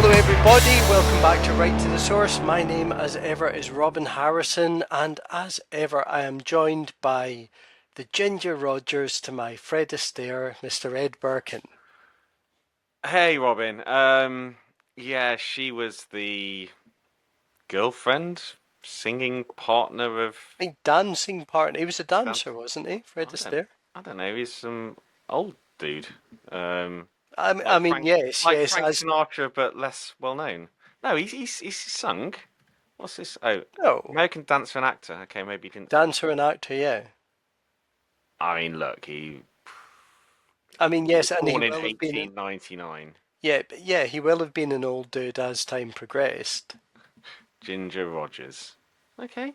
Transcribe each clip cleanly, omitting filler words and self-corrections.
Hello everybody, welcome back to Right to the Source. My name as ever is Robin Harrison, and as ever I am joined by the Ginger Rogers to my Fred Astaire, Mr. Ed Birkin. Hey Robin. Yeah, she was the girlfriend, singing partner of I think dancing partner, he was a dancer, dance. wasn't he, Fred I don't, Astaire? I don't know. He's some old dude. Um, I like mean, Frank, yes, like yes, Frank as Sinatra, but less well known. No, he's sung. What's this? Oh, no, American dancer and actor. Okay, maybe he didn't sing. dancer and actor, yeah. I mean, look, he I mean, he was yes, and he born in will have been, 1899. yeah, but yeah, he will have been an old dude as time progressed. Ginger Rogers. Okay.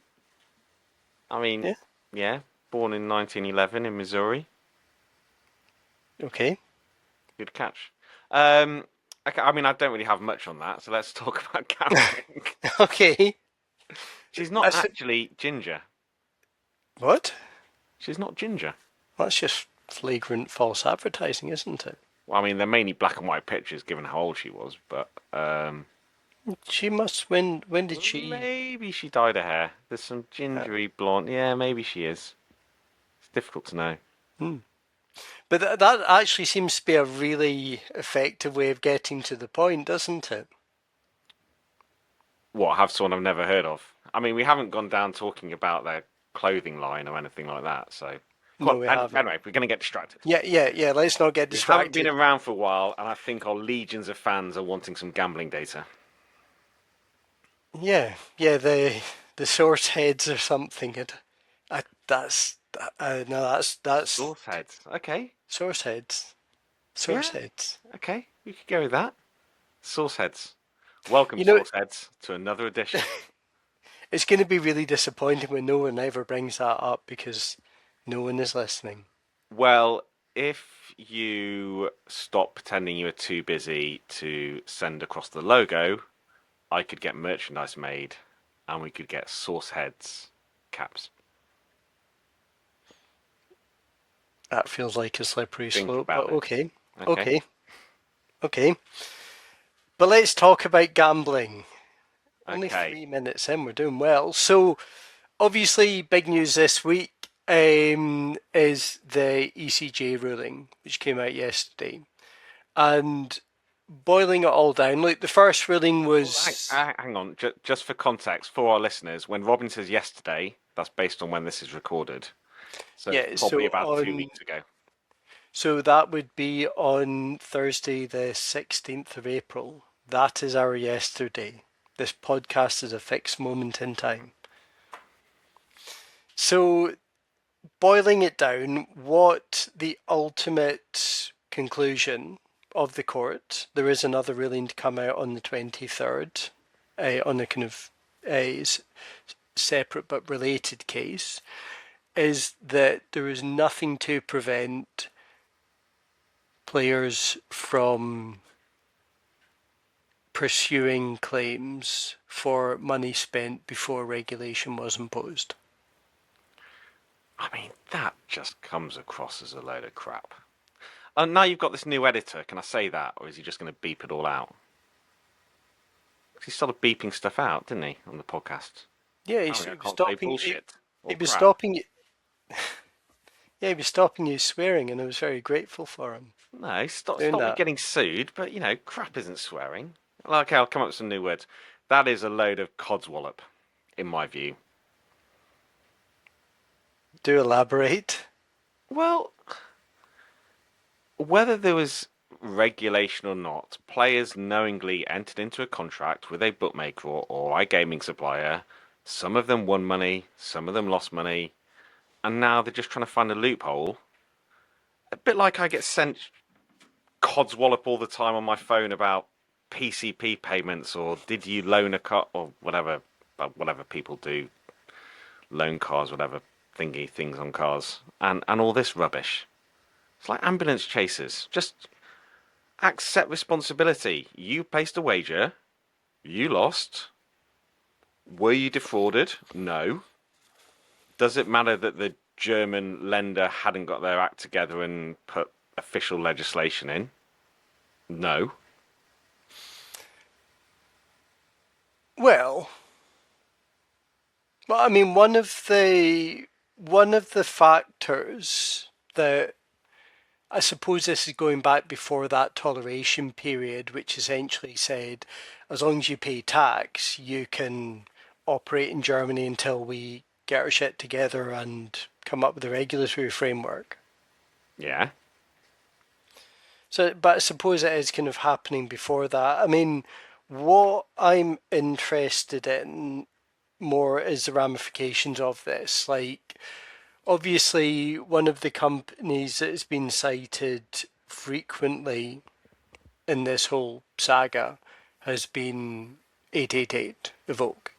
I mean, Yeah, yeah, born in 1911 in Missouri. okay, Good catch. Um, okay, I mean, I don't really have much on that, so let's talk about gambling. okay. She's not That's actually ginger. what? She's not ginger. That's just flagrant false advertising, isn't it? Well, I mean, they're mainly black and white pictures, given how old she was, but She must. When did she? maybe she dyed her hair. There's some Uh, gingery blonde. Yeah, maybe she is. It's difficult to know. hmm. But that actually seems to be a really effective way of getting to the point, doesn't it? What, have someone I've never heard of? I mean, we haven't gone down talking about their clothing line or anything like that, so. Go No, on, we haven't. anyway, we're going to get distracted. Yeah. Let's not get We haven't been distracted. around for a while, and I think our legions of fans are wanting some gambling data. Yeah. The source heads or something. That's no, that's Source heads. Okay. source heads. Source Yeah. heads. Okay. We could go with that. Source heads. Welcome, You know, source heads, to another edition. it's going to be really disappointing when no one ever brings that up because no one is listening. Well, if you stop pretending you were too busy to send across the logo, I could get merchandise made and we could get source heads caps. That feels like a slippery Think slope, but about it. okay. Okay. Okay. Okay. But let's talk about gambling. Only Okay. 3 minutes in, we're doing well. So, obviously, big news this week is the ECJ ruling, which came out yesterday. And boiling it all down, like the first ruling Well, was. hang on. Just for context, for our listeners, when Robin says yesterday, that's based on when this is recorded. So it's Yeah, probably about 2 weeks ago. so that would be on Thursday, the 16th of April. That is our yesterday. This podcast is a fixed moment in time. So, boiling it down, what the ultimate conclusion of the court, there is another ruling to come out on the 23rd on a kind of separate but related case, is that there is nothing to prevent players from pursuing claims for money spent before regulation was imposed. I mean, that just comes across as a load of crap. Now you've got this new editor. Can I say that, or is he just going to beep it all out? 'Cause he started beeping stuff out, didn't he, on the podcast? Yeah, Apparently, I he was can't say stopping. He, bullshit he or was crap. stopping you. Yeah, he was stopping you swearing, and I was very grateful for him No, doing stop me that. getting sued. But crap isn't swearing. Okay, I'll come up with some new words. That is a load of codswallop, in my view. Do elaborate. Well, whether there was regulation or not, players knowingly entered into a contract with a bookmaker or iGaming supplier. Some of them won money, some of them lost money, and now they're just trying to find a loophole. A bit like I get sent codswallop all the time on my phone about PCP payments or did you loan a car or whatever people do, loan cars, whatever thingy things on cars, and all this rubbish. It's like ambulance chasers. Just accept responsibility. You placed a wager. You lost. Were you defrauded? No. Does it matter that the German lender hadn't got their act together and put official legislation in? No. Well, I mean, one of the factors that I suppose this is going back before that toleration period, which essentially said as long as you pay tax, you can operate in Germany until we get our shit together and come up with a regulatory framework. Yeah. So, but I suppose it is kind of happening before that. I mean, what I'm interested in more is the ramifications of this. Like, obviously, one of the companies that has been cited frequently in this whole saga has been 888 Evoke.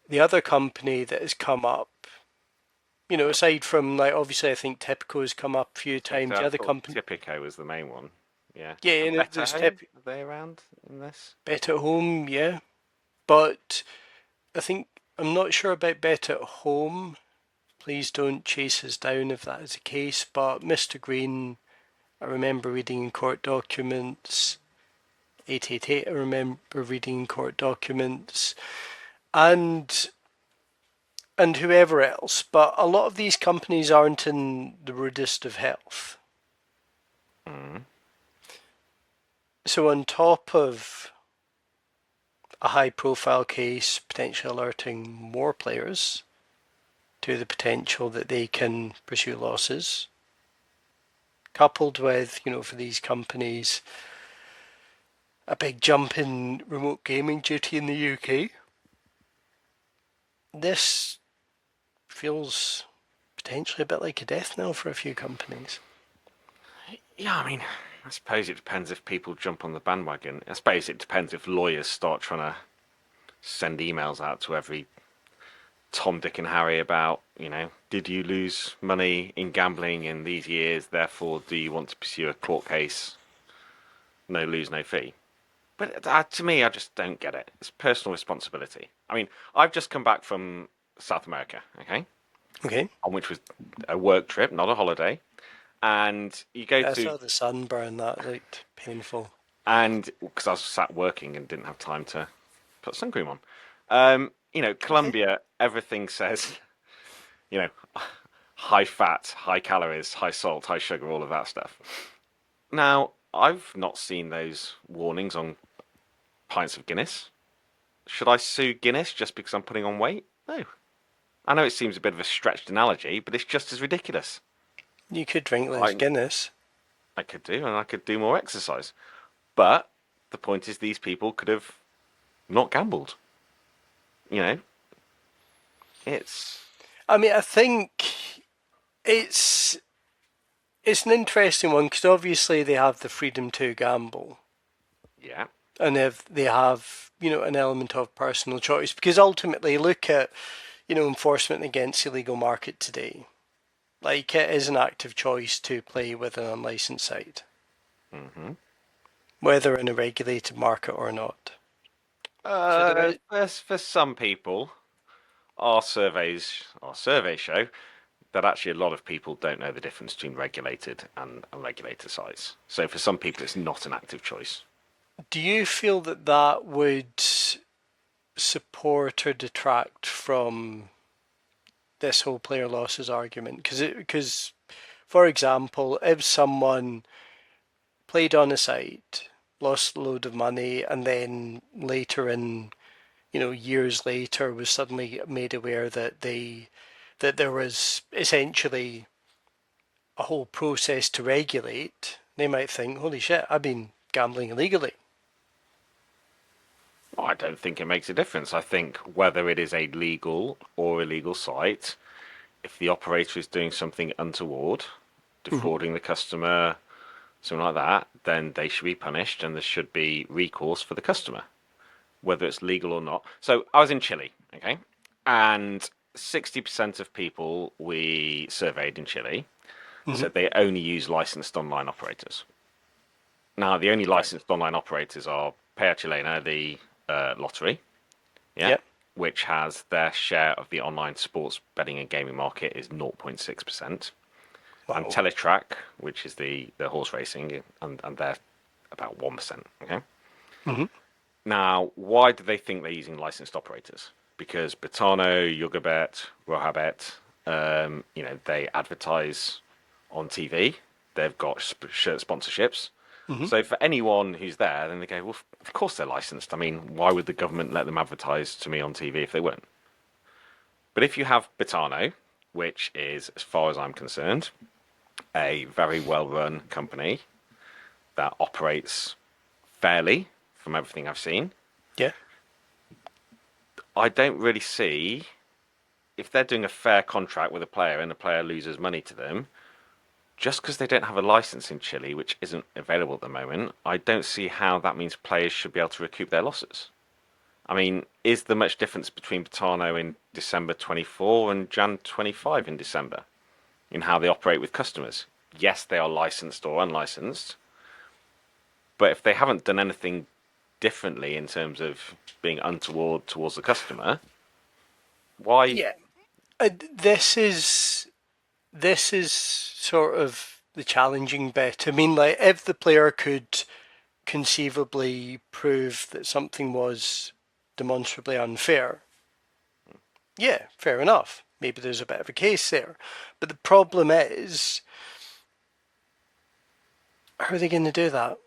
The other company that has come up, aside from like obviously I think Tipco has come up a few times. I The other thought company, Tipico was the main one. Yeah. yeah, And and Better there's Home, are they around in this? Bet at Home, yeah, but I think I'm not sure about Bet at Home. Please don't chase us down if that is the case. But Mr. Green, I remember reading in court documents. 888, I remember reading in court documents, and whoever else. But a lot of these companies aren't in the rudest of health. Mm. So on top of a high-profile case potentially alerting more players to the potential that they can pursue losses, coupled with, for these companies, a big jump in remote gaming duty in the UK, this feels potentially a bit like a death knell for a few companies. Yeah, I mean, I suppose it depends if people jump on the bandwagon. I suppose it depends if lawyers start trying to send emails out to every Tom, Dick, and Harry about, did you lose money in gambling in these years? Therefore, do you want to pursue a court case? No lose, no fee. But to me, I just don't get it. It's personal responsibility. I mean, I've just come back from South America, okay, Okay. on which was a work trip, not a holiday. And you go I to, saw the sunburn, that looked painful. and because I was sat working and didn't have time to put sun cream on. Okay. Colombia, everything says, you know, high fat, high calories, high salt, high sugar, all of that stuff. Now, I've not seen those warnings on pints of Guinness. Should I sue Guinness just because I'm putting on weight? No. I know it seems a bit of a stretched analogy, but it's just as ridiculous. You could drink less I Guinness. I could do, and I could do more exercise. But the point is, these people could have not gambled. You know, it's I mean, I think it's it's an interesting one because obviously they have the freedom to gamble, yeah, and if they have an element of personal choice, because ultimately look at enforcement against illegal market today. Like it is an active choice to play with an unlicensed site, hmm whether in a regulated market or not. So there is. for some people, our surveys show that actually a lot of people don't know the difference between regulated and unregulated sites. So for some people, it's not an active choice. Do you feel that that would support or detract from this whole player losses argument? Because for example, if someone played on a site, lost a load of money, and then later in years later was suddenly made aware that there was essentially a whole process to regulate, they might think, holy shit, I've been gambling illegally. Well, I don't think it makes a difference. I think whether it is a legal or illegal site, if the operator is doing something untoward, Mm-hmm. defrauding the customer, something like that, then they should be punished and there should be recourse for the customer, whether it's legal or not. So I was in Chile, okay, and 60% of people we surveyed in Chile Mm-hmm. said they only use licensed online operators. Now, the only Right. licensed online operators are Paya Chilena, the lottery, yeah, Yep. which has their share of the online sports betting and gaming market is 0.6%, and Wow. Teletrack, which is the horse racing, and they're about 1%. Okay, Mm-hmm. Now, why do they think they're using licensed operators? Because Betano, Yogabet, Rohabet, they advertise on TV. They've got shirt sponsorships. Hmm. So for anyone who's there, then they go, well, of course they're licensed. I mean, why would the government let them advertise to me on TV if they weren't? But if you have Betano, which is, as far as I'm concerned, a very well run company that operates fairly from everything I've seen, Yeah. I don't really see if they're doing a fair contract with a player and the player loses money to them, just because they don't have a license in Chile, which isn't available at the moment, I don't see how that means players should be able to recoup their losses. I mean, is there much difference between Patano in December 24 and Jan 25 in December in how they operate with customers? Yes, they are licensed or unlicensed, but if they haven't done anything differently in terms of being untoward towards the customer, why? Yeah. This is sort of the challenging bit. I mean, like, if the player could conceivably prove that something was demonstrably unfair, yeah, fair enough. Maybe there's a bit of a case there. But the problem is, how are they going to do that?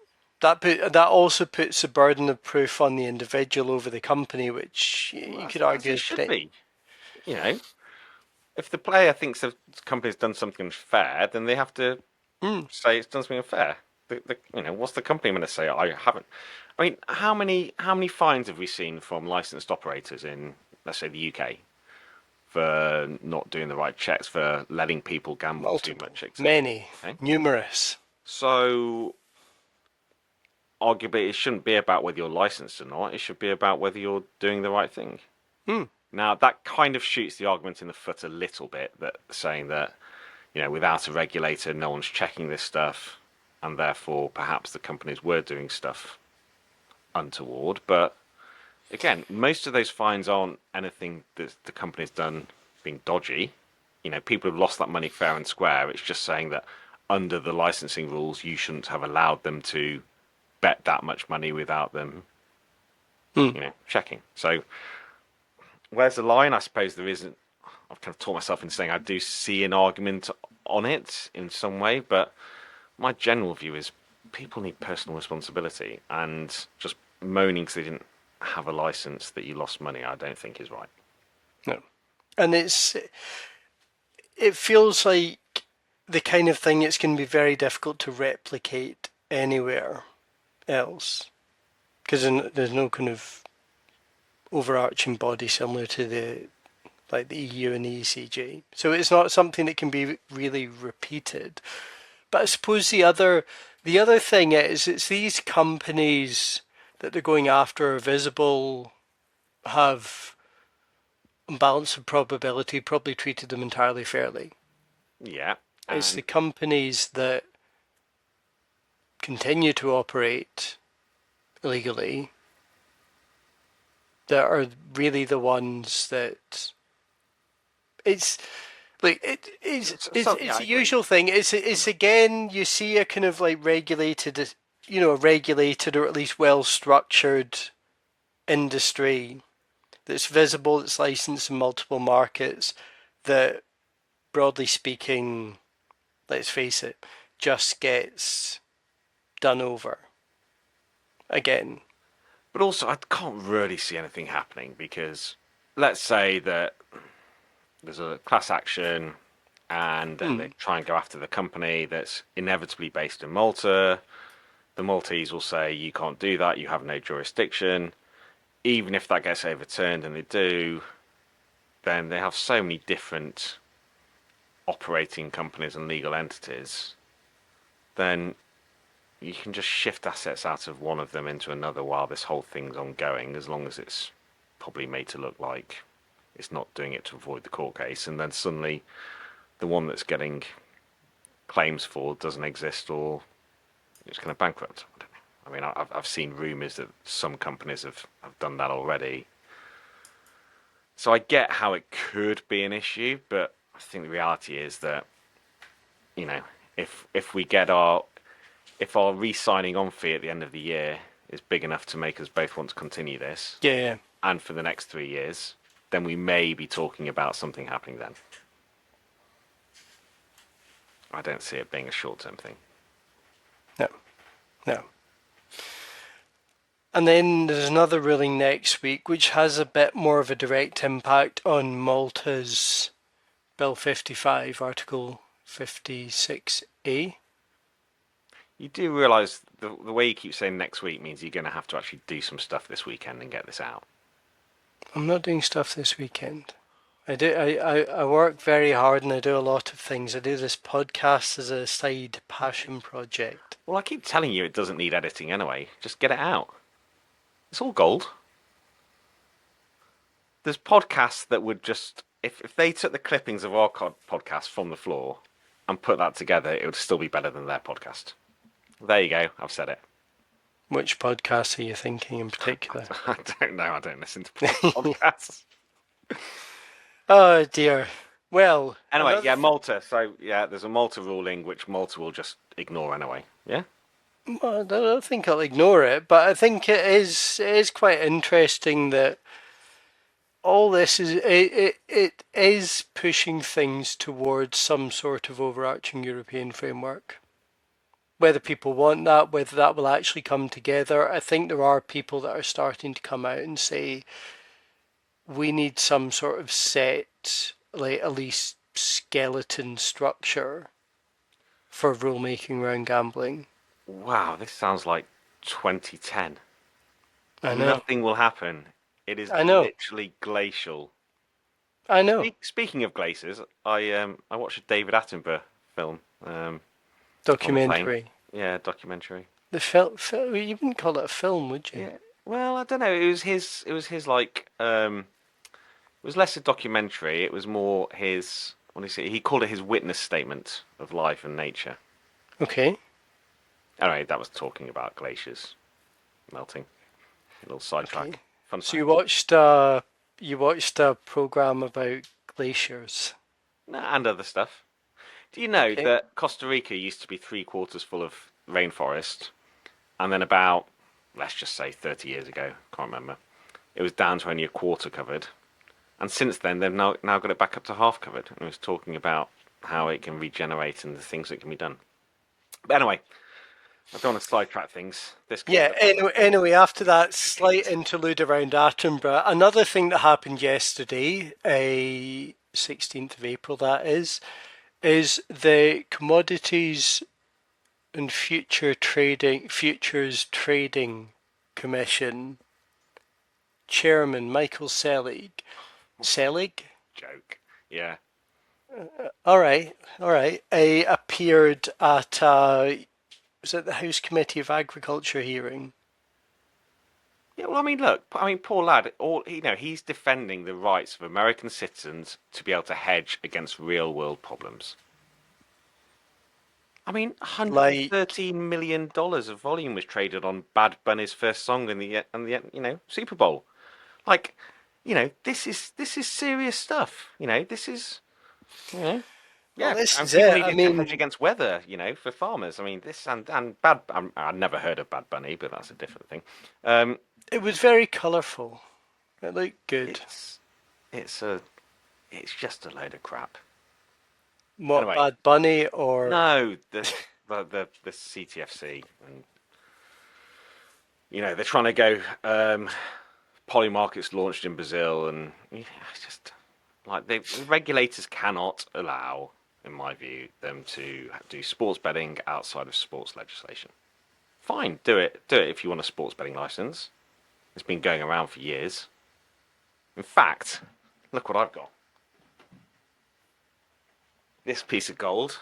That also puts the burden of proof on the individual over the company, which Well, you could as argue it is should pretty. be. You know, if the player thinks the company's done something unfair, then they have to Mm. say it's done something unfair. What's the company going to say? I haven't. I mean, how many fines have we seen from licensed operators in, let's say, the UK for not doing the right checks, for letting people gamble too Multiple, much, etc. many, Okay, numerous. so arguably it shouldn't be about whether you're licensed or not. It should be about whether you're doing the right thing. Mm. Now that kind of shoots the argument in the foot a little bit, that saying that without a regulator, no one's checking this stuff, and therefore perhaps the companies were doing stuff untoward. But again, most of those fines aren't anything that the company's done being dodgy. People have lost that money fair and square. It's just saying that under the licensing rules, you shouldn't have allowed them to bet that much money without them, Mm. checking. So where's the line? I suppose there isn't. I've kind of taught myself into saying I do see an argument on it in some way, but my general view is people need personal responsibility, and just moaning because they didn't have a license that you lost money, I don't think is right. No, and it feels like the kind of thing it's going to be very difficult to replicate anywhere else because there's no kind of overarching body similar to the EU and the ECJ. So it's not something that can be really repeated. But I suppose the other thing is it's these companies that they're going after are visible, have on balance of probability probably treated them entirely fairly. Yeah, It's the and companies that continue to operate illegally that are really the ones that it's like it's yeah, I the agree. usual thing. It's again you see a kind of like regulated, regulated or at least well structured industry that's visible, that's licensed in multiple markets, that broadly speaking, let's face it, just gets done over again. But also, I can't really see anything happening because let's say that there's a class action and then they Mm. try and go after the company that's inevitably based in Malta. The Maltese will say, you can't do that, you have no jurisdiction. Even if that gets overturned, and they do, then they have so many different operating companies and legal entities, then you can just shift assets out of one of them into another while this whole thing's ongoing, as long as it's probably made to look like it's not doing it to avoid the court case, and then suddenly the one that's getting claims for doesn't exist or it's going to bankrupt. I don't know. I mean, I've seen rumours that some companies have done that already. So I get how it could be an issue, but I think the reality is that, you know, if we get our if our re-signing on fee at the end of the year is big enough to make us both want to continue this, Yeah. and for the next 3 years, then we may be talking about something happening then. I don't see it being a short-term thing. No. No. And then there's another ruling next week, which has a bit more of a direct impact on Malta's Bill 55, Article 56A. You do realise the way you keep saying next week means you're going to have to actually do some stuff this weekend and get this out. I'm not doing stuff this weekend. I work very hard and I do a lot of things. I do this podcast as a side passion project. Well, I keep telling you it doesn't need editing anyway. Just get it out. It's all gold. There's podcasts that would just, if they took the clippings of our podcast from the floor and put that together, it would still be better than their podcast. There you go. I've said it. Which podcast are you thinking in particular? I don't know. I don't listen to podcasts. Oh dear. Well, Anyway, yeah, Malta. So, yeah, there's a Malta ruling which Malta will just ignore anyway. Yeah? well, I don't think I'll ignore it, but I think it is quite interesting that all this it is pushing things towards some sort of overarching European framework. Whether people want that, whether that will actually come together, I think there are people that are starting to come out and say we need some sort of set, like at least skeleton structure for rulemaking around gambling. Wow, this sounds like 2010. I know, Nothing will happen. It is I know, literally glacial. I know. Speaking of glaciers, I watched a David Attenborough film on the plane. Documentary. Yeah, documentary. The film, you wouldn't call it a film, would you? Yeah. Well, I don't know. It was his. It was his like. It was less a documentary. It was more his. What do you say? He called it his witness statement of life and nature. Okay. Anyway, that was talking about glaciers melting. A little sidetrack. Okay. Fun So fact. you watched a program about glaciers. And other stuff. Do you know Okay. that Costa Rica used to be 3/4 full of rainforest, and then about, let's just say 30 years ago, can't remember, it was down to only a quarter covered. And since then, they've now got it back up to half covered. And it was talking about how it can regenerate and the things that can be done. But anyway, I don't want to sidetrack things. This Yeah, anyway, after that slight interlude around Attenborough, another thing that happened yesterday, 16th of April that is the Commodities and Futures Trading Commission Chairman Michael Selig, joke. Yeah. all right, appeared at was it the House Committee of Agriculture hearing? Yeah, well, I mean, look, poor lad. He's defending the rights of American citizens to be able to hedge against real-world problems. I mean, Like, $113 million of volume was traded on Bad Bunny's first song in the Super Bowl. Like, this is serious stuff. This is, you know, well, yeah, this and is people it. need I it to hedge mean, against weather. For farmers. I mean, this and bad. I've never heard of Bad Bunny, but that's a different thing. it was very colourful. It looked good. It's it's a it's just a load of crap. What, Anyway, Bad Bunny or no, the CTFC, and they're trying to go. Poly markets launched in Brazil, and it's just like the regulators cannot allow, in my view, them to do sports betting outside of sports legislation. Fine, do it if you want a sports betting license. It's been going around for years. In fact, look what I've got. This piece of gold.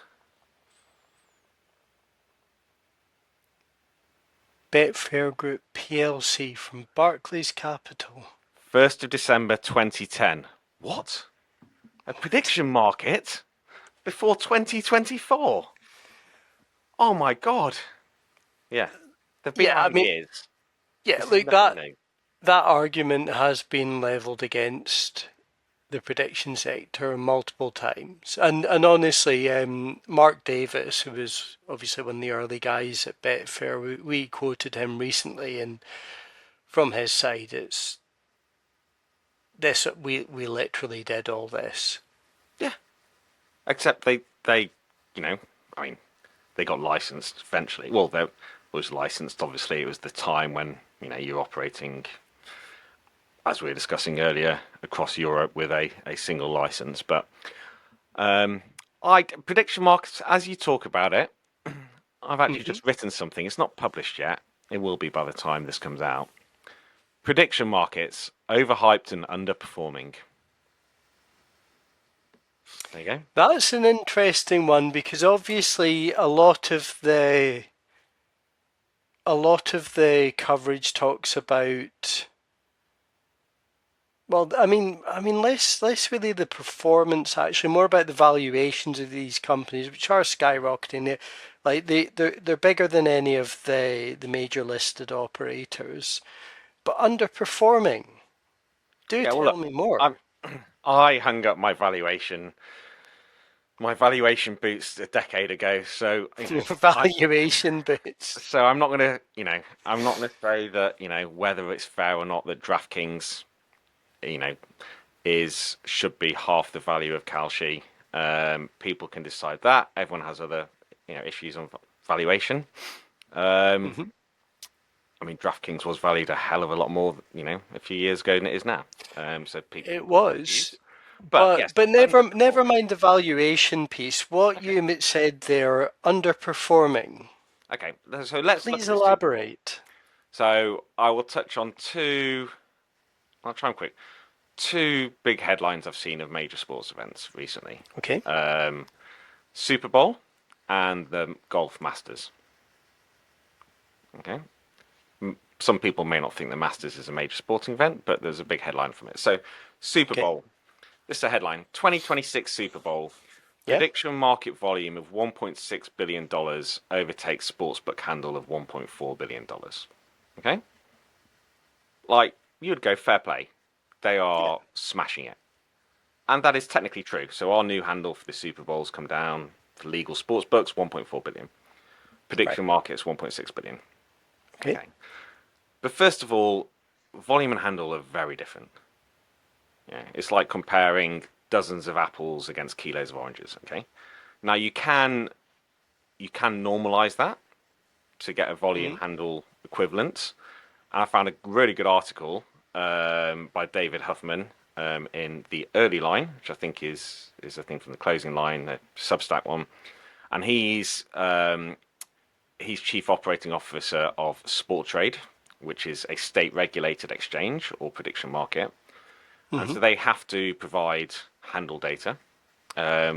Betfair Group PLC from Barclays Capital. 1st of December 2010. What? A prediction market before 2024? Oh my god. Yeah. They've been Yeah, I around mean, years. yeah, This is look, nothing new. that argument has been levelled against the prediction sector multiple times. And honestly, Mark Davis, who was obviously one of the early guys at Betfair, we quoted him recently, and from his side, it's this we literally did all this. Yeah. Except they you know, I mean, they got licensed eventually. Well, they was licensed. Obviously, it was the time when you're operating, as we were discussing earlier, across Europe with a single license. But I prediction markets, as you talk about it, I've actually Hmm. just written something. It's not published yet. It will be by the time this comes out. Prediction markets overhyped and underperforming. There you go. That's an interesting one because obviously a lot of the coverage talks about. Well, I mean, less really the performance, actually, more about the valuations of these companies, which are skyrocketing. Like they're bigger than any of the major listed operators, but underperforming. Do Yeah. Well, tell look, me more. I'm, I hung up my valuation boots a decade ago. So I Valuation bits. so I'm not gonna I'm not gonna say that whether it's fair or not that DraftKings you know is should be half the value of Kalshi. People can decide that. Everyone has other issues on valuation. Um, Hmm. I mean, DraftKings was valued a hell of a lot more, a few years ago than it is now. So people It have got their was, views. But yes, but never underperforming. mind the valuation piece. What Okay. you said there, underperforming. Okay. So let's look Please at the Super Bowl. elaborate. So I will touch on two. I'll try and quick. Two big headlines I've seen of major sports events recently: Okay. Super Bowl and the Golf Masters. Okay. Some people may not think the Masters is a major sporting event, but there's a big headline from it. So, Super Okay. Bowl. This is a headline: 2026 Super Bowl. Yeah. Prediction market volume of $1.6 billion overtakes sportsbook handle of $1.4 billion. Okay? Like, you'd go fair play. They Yeah. are smashing it. And that is technically true. So, our new handle for the Super Bowl's come down for legal sportsbooks, 1.4 billion. Right. Prediction markets, 1.6 billion. Okay. Okay. But first of all, volume and handle are very different. Yeah, it's like comparing dozens of apples against kilos of oranges. Okay, now you can normalize that to get a volume Hmm. handle equivalent. And I found a really good article by David Huffman in the early line, which I think is I think from the closing line, the Substack one, and he's chief operating officer of Sporttrade, which is a state regulated exchange or prediction market. And Hmm. so they have to provide handle data,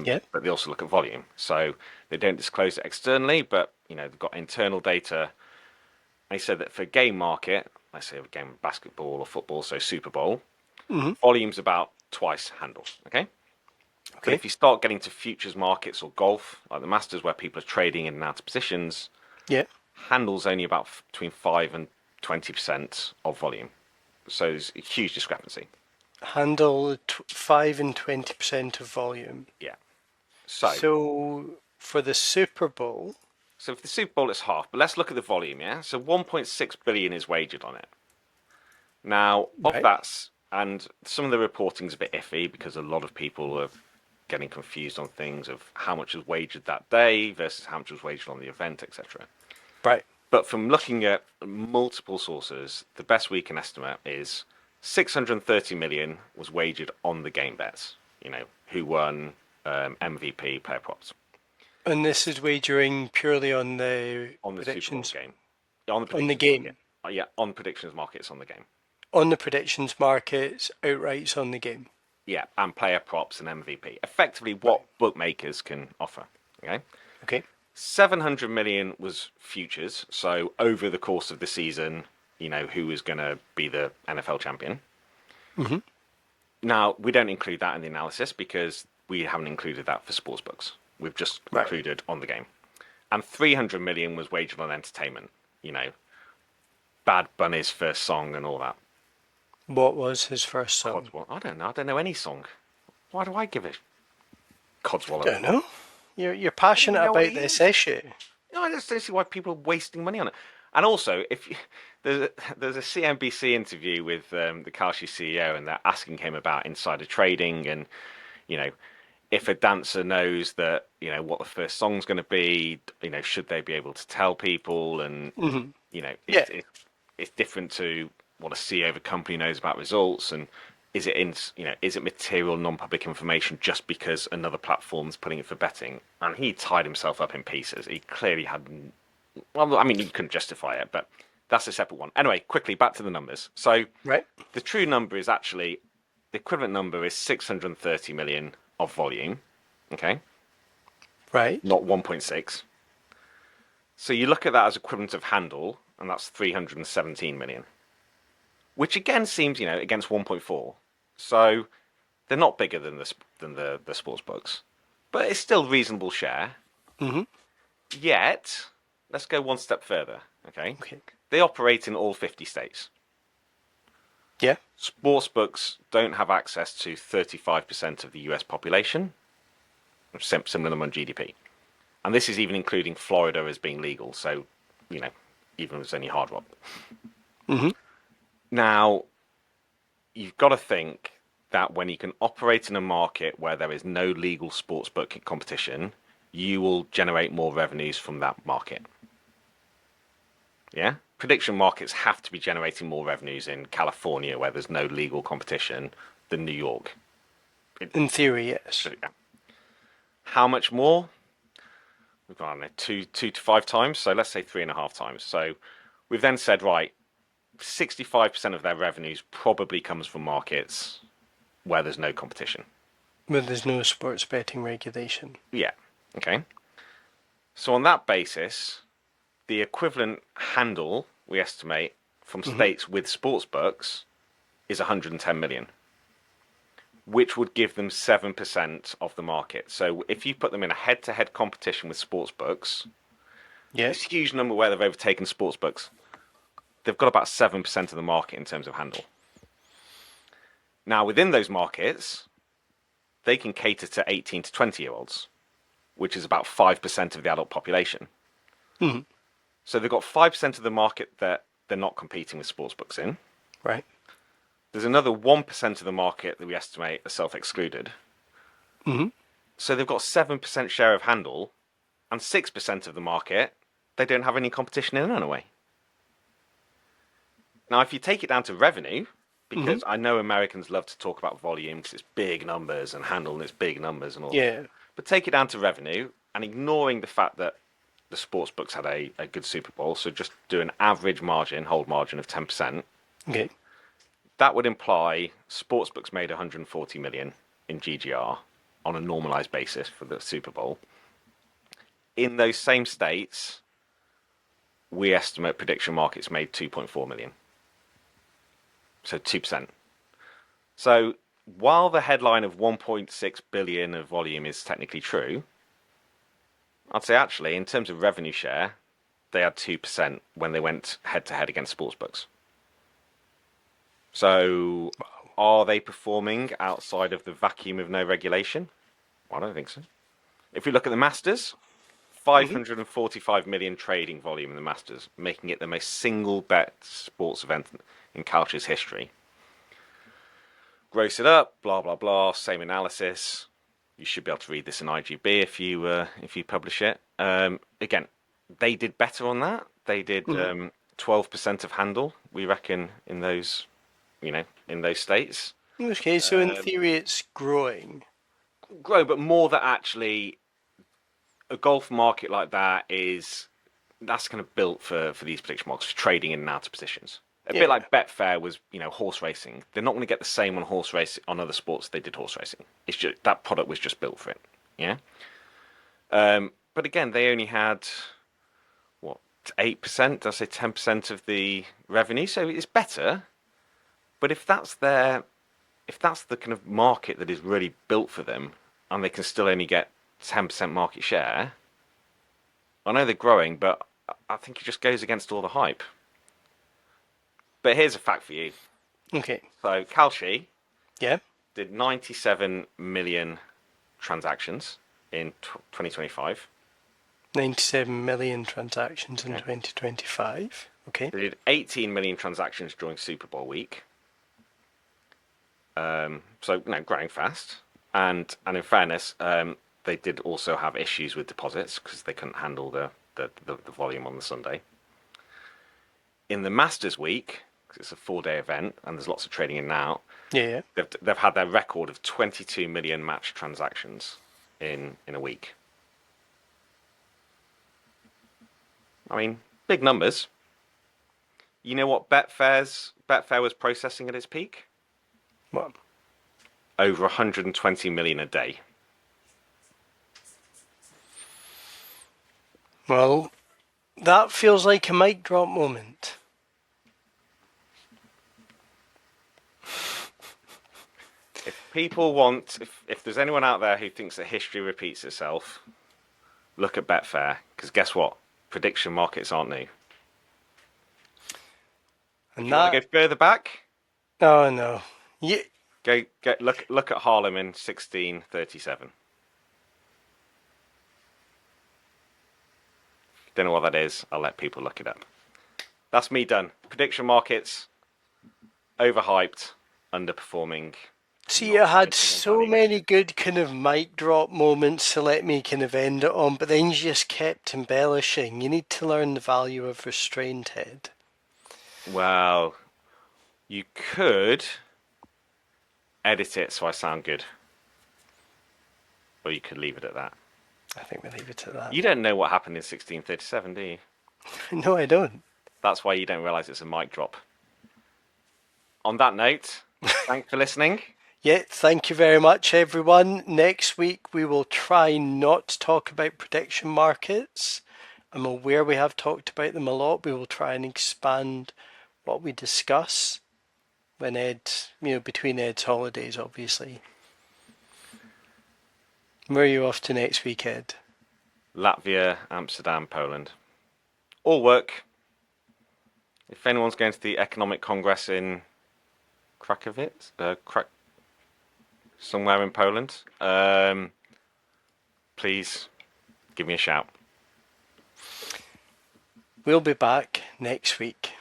Yeah. but they also look at volume. So they don't disclose it externally, but they've got internal data. They said that for a game market, let's say a game of basketball or football, so Super Bowl, Hmm. volume's about twice handle. Okay, but Okay. if you start getting to futures markets or golf, like the Masters, where people are trading in and out of positions, Yeah. handle's only about between 5 and 20% of volume. So there's a huge discrepancy. Handle 5 and 20% of volume. Yeah. So So for the Super Bowl, So for the Super Bowl, it's half. But let's look at the volume, yeah? So 1.6 billion is wagered on it. Now, of right? that, and some of the reporting's a bit iffy because a lot of people are getting confused on things of how much was wagered that day versus how much was wagered on the event, etc. Right. But from looking at multiple sources, the best we can estimate is 630 million was wagered on the game bets. Who won MVP player props And this is wagering purely on the on the Super Bowl predictions game, on the on the predictions market. game, Yeah, on predictions markets on the game. on the predictions markets, outrights on the game. Yeah, and player props and MVP. Effectively, what Right. bookmakers can offer. Okay, Okay. 700 million was futures. So over the course of the season, who is going to be the NFL champion. Hmm. Now we don't include that in the analysis because we haven't included that for sportsbooks. We've just Right. included on the game, and 300 million was wagered on entertainment. Bad Bunny's first song and all that. What was his first song? Codswallop. I don't know. I don't know any song. Why do I give a codswallop? Don't know. You're I don't even passionate know what about it this is. issue. No, I just don't see why people are wasting money on it. And also, if you, there's a CNBC interview with the Kalshi CEO, and they're asking him about insider trading, and you know, if a dancer knows that what the first song's going to be, should they be able to tell people? And Hmm. it's Yeah. it's different to what a CEO of a company knows about results, and is it material non-public information just because another platform's putting it for betting? And he tied himself up in pieces. He clearly hadn't. Well, I mean, he couldn't justify it, but that's a separate one. Anyway, quickly back to the numbers. So Right. the true number is actually the equivalent number is 630 million of volume. Okay, Right. not 1.6. So you look at that as equivalent of handle, and that's 317 million, which again seems, against 1.4. So they're not bigger than the sports books, but it's still reasonable share. Hmm. Yet, let's go one step further. Okay, Okay. they operate in all 50 states. Yeah. Sports books don't have access to 35% of the US population, similar number on GDP. And this is even including Florida as being legal. So, you know, even if it's only Hard Rock. Hmm. Now, you've got to think that when you can operate in a market where there is no legal sportsbook competition, you will generate more revenues from that market. Yeah? Prediction markets have to be generating more revenues in California where there's no legal competition than New York. In theory, yes. Yeah. How much more? We've got, I don't know, two to five times. So let's say 3.5 times. So we've then said, right, 65% of their revenues probably comes from markets where there's no competition. Where there's no sports betting regulation. Yeah. Okay. So on that basis, the equivalent handle we estimate from Hmm. states with sports books is 110 million, which would give them 7% of the market. So if you put them in a head-to-head competition with sports books, Yeah. this huge number where they've overtaken sports books, they've got about 7% of the market in terms of handle. Now, within those markets, they can cater to 18 to 20-year-olds, which is about 5% of the adult population. Hmm. So they've got 5% of the market that they're not competing with sportsbooks in. Right. There's another 1% of the market that we estimate are self-excluded. Hmm. So they've got 7% share of handle, and 6% of the market they don't have any competition in anyway. Now, if you take it down to revenue, Hmm. because I know Americans love to talk about volume because it's big numbers and handle and it's big numbers and all. Yeah. But take it down to revenue and ignoring the fact that the sports books had a good Super Bowl, so just do an average margin, hold margin of 10%. Okay. That would imply sports books made 140 million in GGR on a normalized basis for the Super Bowl. In those same states, we estimate prediction markets made 2.4 million. So 2%. So while the headline of 1.6 billion of volume is technically true, I'd say actually, in terms of revenue share, they had 2% when they went head to head against sportsbooks. So are they performing outside of the vacuum of no regulation? Well, I don't think so. If we look at the Masters, Hmm. 545 million trading volume in the Masters, making it the most single bet sports event in Kalshi's history. Gross it up, blah blah blah. Same analysis. You should be able to read this in IGB if you publish it. Again, they did better on that. They did Hmm. 12% of handle. We reckon in those in those states. Okay, so in theory it's growing. Grow, but more that actually a golf market like that that's kind of built for these prediction markets for trading in and out of positions. A bit Yeah. like Betfair was, horse racing. They're not going to get the same on horse race on other sports they did horse racing. It's just that product was just built for it. Yeah. But again, they only had what 8%? I say 10% of the revenue, so it's better. But if that's the kind of market that is really built for them, and they can still only get 10% market share, I know they're growing, but I think it just goes against all the hype. But here's a fact for you. Okay. So Kalshi, Yeah. did 97 million transactions in 2025. 97 million transactions in Okay. 2025. Okay. They did 18 million transactions during Super Bowl week. So, growing fast. And in fairness, they did also have issues with deposits because they couldn't handle the volume on the Sunday. In the Masters week, because it's a 4-day event and there's lots of trading in now, Yeah, yeah. they've had their record of 22 million match transactions in a week. I mean, big numbers. You know what Betfair was processing at its peak? What? Over 120 million a day. Well, that feels like a mic drop moment. If there's anyone out there who thinks that history repeats itself, look at Betfair, because guess what? Prediction markets aren't new. If And you want to that, go further back, oh no. Yeah, look at Harlem in 1637. Don't know what that is. I'll let people look it up. That's me done. Prediction markets overhyped, underperforming. see, Not I had anything of so value. many good kind of mic drop moments to let me kind of end it on, but then you just kept embellishing. You need to learn the value of restraint, Ed. Well, you could edit it so I sound good, or you could leave it at that. I think we leave it at that. You don't know what happened in 1637, do you? No, I don't. That's why you don't realise it's a mic drop. On that note, thanks for listening. Yeah, thank you very much, everyone. Next week, we will try not to talk about prediction markets. I'm aware we have talked about them a lot. We will try and expand what we discuss when Ed, between Ed's holidays, obviously. Where are you off to next week, Ed? Latvia, Amsterdam, Poland. All work. If anyone's going to the Economic Congress in Krakowicz, somewhere in Poland, please give me a shout. We'll be back next week.